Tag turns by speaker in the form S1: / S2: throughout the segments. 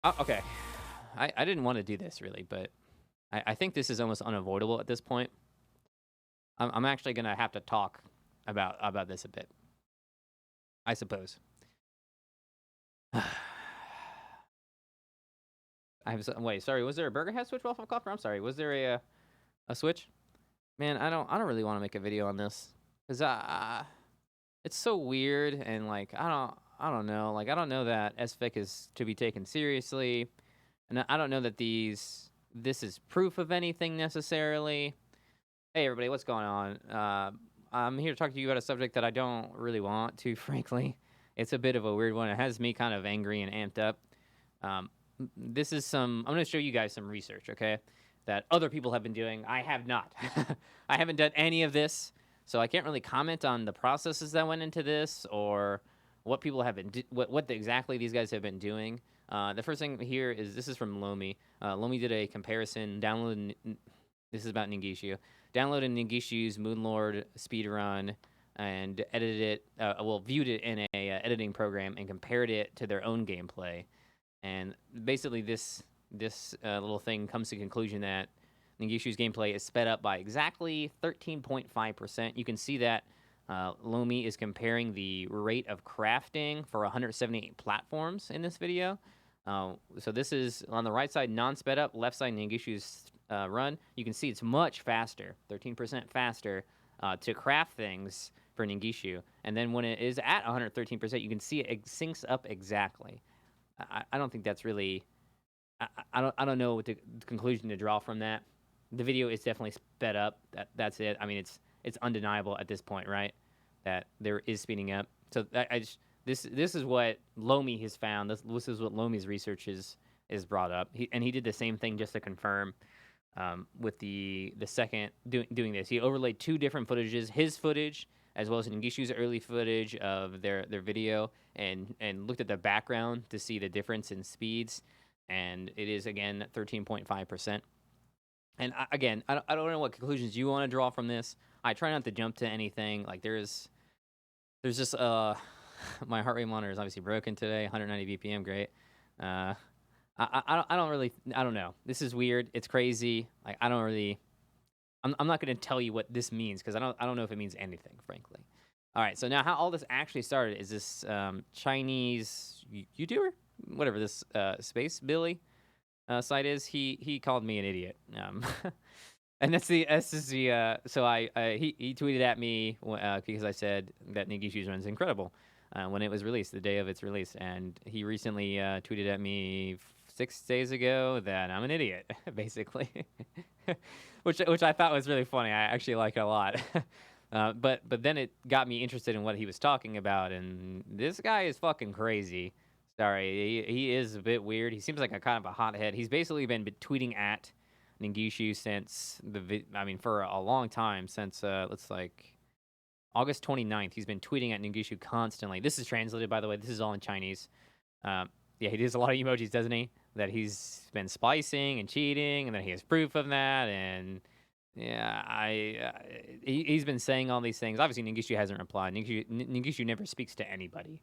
S1: Okay. I didn't want to do this really, but I think this is almost unavoidable at this point. I'm actually gonna have to talk about this a bit, I suppose. I wait. Sorry, was there a burger hat switch Waffle Copper? I'm sorry. Was there a switch? Man, I don't really want to make a video on this because it's so weird and like I don't know. Like I don't know that Ezfic is to be taken seriously, and I don't know that this is proof of anything necessarily. Hey everybody, what's going on? I'm here to talk to you about a subject that I don't really want to, frankly. It's a bit of a weird one. It has me kind of angry and amped up. This is I'm going to show you guys some research, okay, that other people have been doing. I have not. I haven't done any of this, so I can't really comment on the processes that went into this or what people have been, exactly these guys have been doing. The first thing here is this is from Lomi. Lomi did a comparison, this is about Ningishu. Downloaded Ningishu's Moonlord speedrun and edited it, viewed it in a editing program and compared it to their own gameplay. And basically, this little thing comes to the conclusion that Ningishu's gameplay is sped up by exactly 13.5%. You can see that Lomi is comparing the rate of crafting for 178 platforms in this video. So this is on the right side, non-sped up, left side Ningishu's run. You can see it's much faster, 13% faster to craft things for Ningishu. And then when it is at 113%, you can see it syncs up exactly. I don't think that's really. I don't know what the conclusion to draw from that. The video is definitely sped up. That's it. I mean, it's undeniable at this point, right? That there is speeding up. So this is what Lomi has found. This is what Lomi's research is brought up. He did the same thing just to confirm with the second doing this. He overlaid two different footages, his footage as well as Ningishu's early footage of their video, and looked at the background to see the difference in speeds, and it is again 13.5%. And again, I don't know what conclusions you want to draw from this. I try not to jump to anything. Like there's just my heart rate monitor is obviously broken today, 190 BPM, great. I don't really, I don't know. This is weird. It's crazy. Like I don't really. I'm not going to tell you what this means because I don't know if it means anything, frankly. All right, so now how all this actually started is this Chinese YouTuber, whatever this Space Billy site is. He called me an idiot, and that's the so he tweeted at me because I said that Ningishu's run is incredible when it was released, the day of its release, and he recently tweeted at me 6 days ago that I'm an idiot, basically. which I thought was really funny. I actually like it a lot. But then it got me interested in what he was talking about, and this guy is fucking crazy. Sorry, he is a bit weird. He seems like a kind of a hothead. He's basically been tweeting at Ningishu since for a long time, since let's like August 29th. He's been tweeting at Ningishu constantly. This is translated, by the way. This is all in Chinese. Yeah, he does a lot of emojis, doesn't he? That he's been splicing and cheating, and that he has proof of that. And yeah, he's been saying all these things. Obviously, Ningishu hasn't replied. Ningishu never speaks to anybody.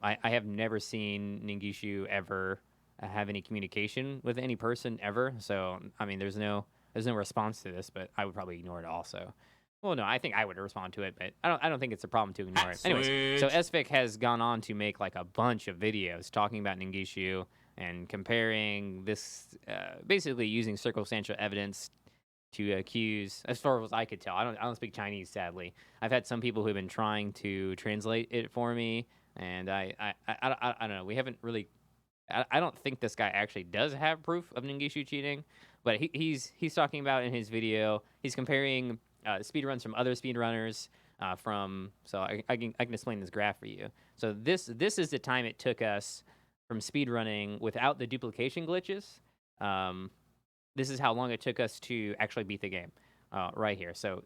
S1: I have never seen Ningishu ever have any communication with any person ever. So I mean, there's no response to this, but I would probably ignore it also. Well, no, I think I would respond to it, but I don't think it's a problem to ignore it. Anyways, so Ezfic has gone on to make like a bunch of videos talking about Ningishu and comparing this, basically using circumstantial evidence to accuse, as far as I could tell. I don't speak Chinese, sadly. I've had some people who have been trying to translate it for me, and I don't know. We haven't really. I don't think this guy actually does have proof of Ningishu cheating, but he's talking about in his video. He's comparing speedruns from other speedrunners. So I can explain this graph for you. So this is the time it took us from speedrunning without the duplication glitches. This is how long it took us to actually beat the game. Right here. So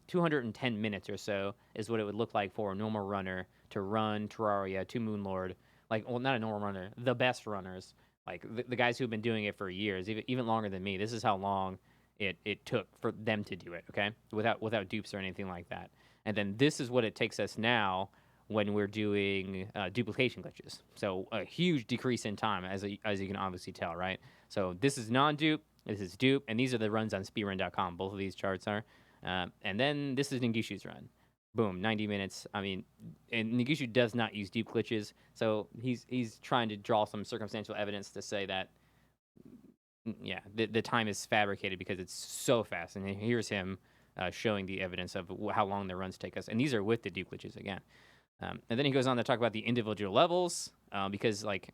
S1: 210 minutes or so is what it would look like for a normal runner to run Terraria to Moonlord. Like, well, not a normal runner, the best runners, like the guys who've been doing it for years, even longer than me. This is how long it took for them to do it, okay? Without dupes or anything like that. And then this is what it takes us now when we're doing duplication glitches. So a huge decrease in time, as you can obviously tell, right? So this is non-dupe, this is dupe, and these are the runs on speedrun.com. Both of these charts are. And then this is Ningishu's run. Boom, 90 minutes. I mean, and Ningishu does not use dupe glitches, so he's trying to draw some circumstantial evidence to say that, yeah, the time is fabricated because it's so fast. And here's him showing the evidence of how long the runs take us. And these are with the dupe glitches again. And then he goes on to talk about the individual levels, because like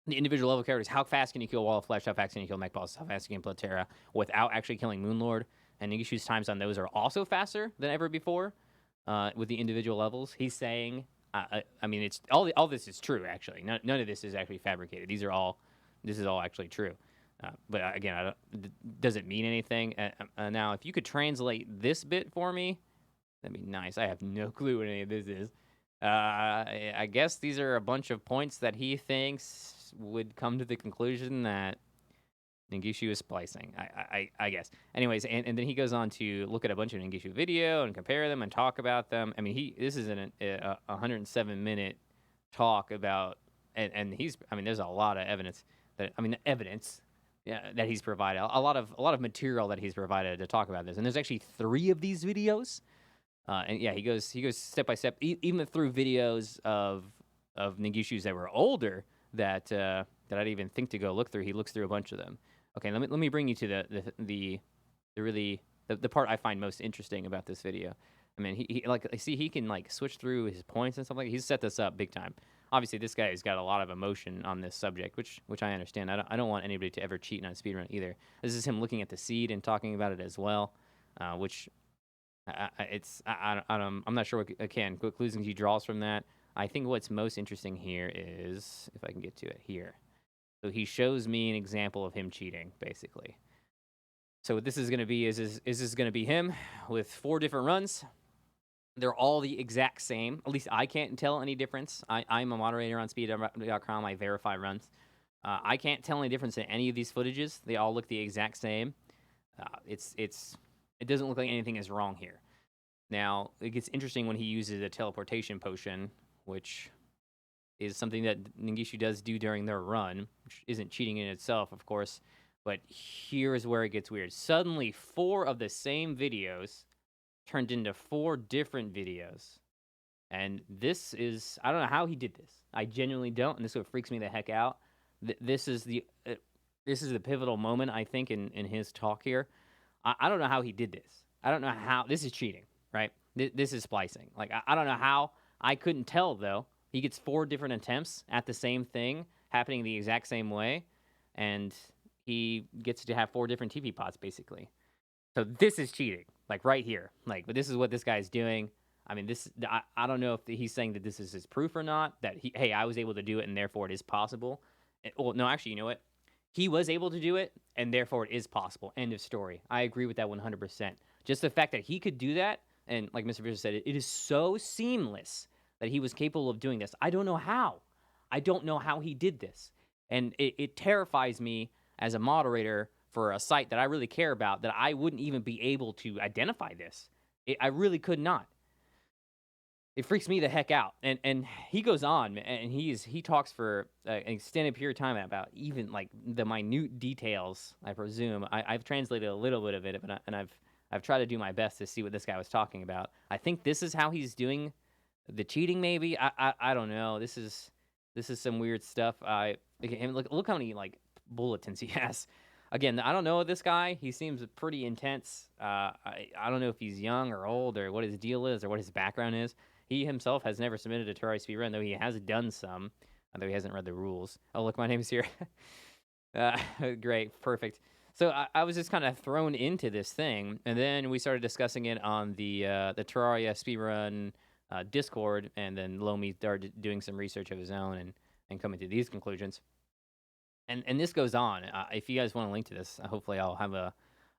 S1: the individual level characters, how fast can you kill Wall of Flesh, how fast can you kill Mech Boss, how fast can you kill Platerra without actually killing Moonlord. And Ningishu's times on those are also faster than ever before with the individual levels. He's saying, I mean, it's all this is true actually. None of this is actually fabricated. This is all actually true. But again, does it mean anything? Now, if you could translate this bit for me, that'd be nice. I have no clue what any of this is. I guess these are a bunch of points that he thinks would come to the conclusion that Ningishu is splicing. I guess. Anyways, and then he goes on to look at a bunch of Ningishu video and compare them and talk about them. I mean, this is a 107-minute talk about, and there's a lot of evidence that he's provided. A lot of material that he's provided to talk about this. And there's actually 3 of these videos. And yeah, he goes step by step, even through videos of Ningishus that were older that I didn't even think to go look through. He looks through a bunch of them. Okay, let me bring you to the part I find most interesting about this video. I mean, he can like switch through his points and stuff like that. He's set this up big time. Obviously, this guy has got a lot of emotion on this subject, which I understand. I don't want anybody to ever cheat on a speedrun either. This is him looking at the seed and talking about it as well, which I'm not sure what conclusions he draws from that. I think what's most interesting here is, if I can get to it here. So he shows me an example of him cheating, basically. So what this is going to be is this going to be him with 4 different runs. They're all the exact same. At least I can't tell any difference. I'm a moderator on speed.com. I verify runs. I can't tell any difference in any of these footages. They all look the exact same. It doesn't look like anything is wrong here. Now, it gets interesting when he uses a teleportation potion, which is something that Ningishu does do during their run, which isn't cheating in itself, of course. But here's where it gets weird. Suddenly, 4 of the same videos turned into 4 different videos. And this is, I don't know how he did this. I genuinely don't, and this is what freaks me the heck out. This is the pivotal moment, I think, in his talk here. I don't know how he did this. I don't know how. This is cheating, right? This is splicing. Like, I don't know how. I couldn't tell, though. He gets 4 different attempts at the same thing, happening the exact same way, and he gets to have 4 different TP pots, basically. So this is cheating, like right here. Like, but this is what this guy's doing. I mean, I don't know if he's saying that this is his proof or not, that hey, I was able to do it, and therefore it is possible. Well, no, actually, you know what? He was able to do it, and therefore it is possible. End of story. I agree with that 100%. Just the fact that he could do that, and like Mr. Fisher said, it is so seamless that he was capable of doing this. I don't know how. I don't know how he did this. And it terrifies me as a moderator for a site that I really care about that I wouldn't even be able to identify this. I really could not. It freaks me the heck out. And he goes on, and he talks for an extended period of time about even like the minute details, I presume. I've translated a little bit of it, and I've tried to do my best to see what this guy was talking about. I think this is how he's doing the cheating, maybe. I don't know. This is some weird stuff. Look how many like bulletins he has. Again, I don't know this guy. He seems pretty intense. I don't know if he's young or old or what his deal is or what his background is. He himself has never submitted a Terraria speedrun, though he has done some, although he hasn't read the rules. Oh, look, my name's here. Great, perfect. So I was just kind of thrown into this thing, and then we started discussing it on the Terraria speedrun Discord, and then Lomi started doing some research of his own and coming to these conclusions. And this goes on. If you guys want to link to this, hopefully I'll have a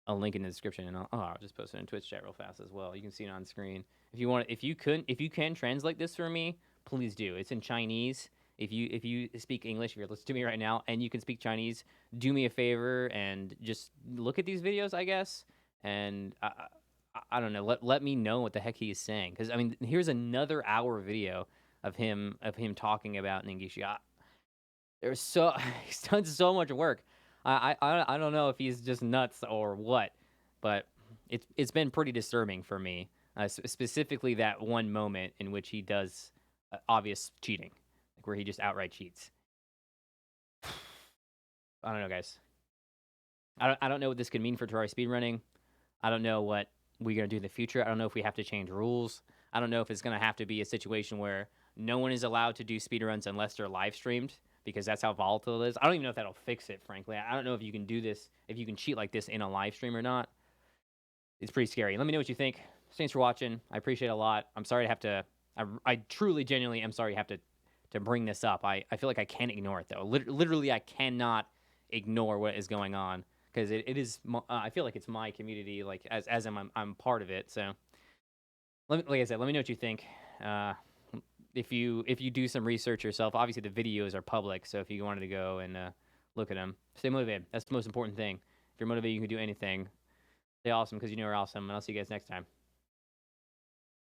S1: link in the description, and I'll just post it in Twitch chat real fast as well. You can see it on screen. If you can translate this for me, please do. It's in Chinese. If you speak English, if you're listening to me right now and you can speak Chinese, do me a favor and just look at these videos, I guess. And I don't know. Let me know what the heck he is saying, because I mean, here's another hour video of him talking about Ningishu. There's so he's done so much work. I don't know if he's just nuts or what, but it's been pretty disturbing for me. Specifically, that one moment in which he does obvious cheating, like where he just outright cheats. I don't know, guys. I don't know what this could mean for Terraria speedrunning. I don't know what we're gonna do in the future. I don't know if we have to change rules. I don't know if it's gonna have to be a situation where no one is allowed to do speedruns unless they're live streamed, because that's how volatile it is. I don't even know if that'll fix it, frankly. I don't know if you can do this, if you can cheat like this in a live stream or not. It's pretty scary. Let me know what you think. Thanks for watching. I appreciate it a lot. I'm sorry to have to. I truly, genuinely am sorry to have to bring this up. I feel like I can't ignore it though. Literally, I cannot ignore what is going on, because it is. I feel like it's my community. Like as I'm part of it. So like I said, let me know what you think. If you do some research yourself, obviously the videos are public. So if you wanted to go and look at them, stay motivated. That's the most important thing. If you're motivated, you can do anything. Stay awesome, because you know you're awesome. And I'll see you guys next time.